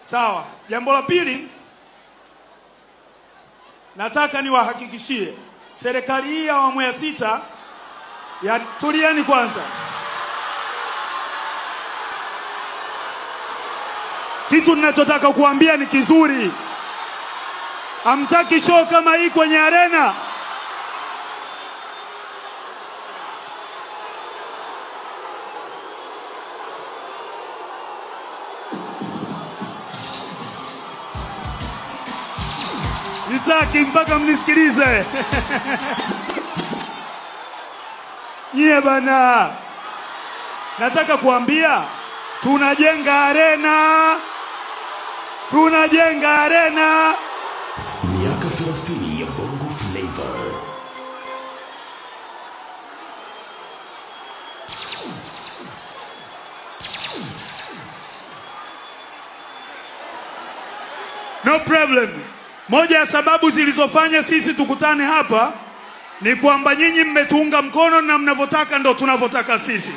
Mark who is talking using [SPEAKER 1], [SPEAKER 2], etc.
[SPEAKER 1] Sawa. Jambo la pili, nataka niwahakikishie serikali hii ya awamu ya 6 ya tulieni kwanza. Kitu ninachotaka kuambia ni kizuri. Hamtaki show kama hii kwenye arena. Nitaki mpaka mnisikilize. Nyie bana, nataka kuambia tunajenga arena. Tunajenga arena.
[SPEAKER 2] Miaka 30 ya Bongo Flava.
[SPEAKER 1] No problem. Moja ya sababu zilizofanya sisi tukutane hapa ni kwamba nyinyi mmetuunga mkono na mnavyotaka ndo tunavyotaka sisi.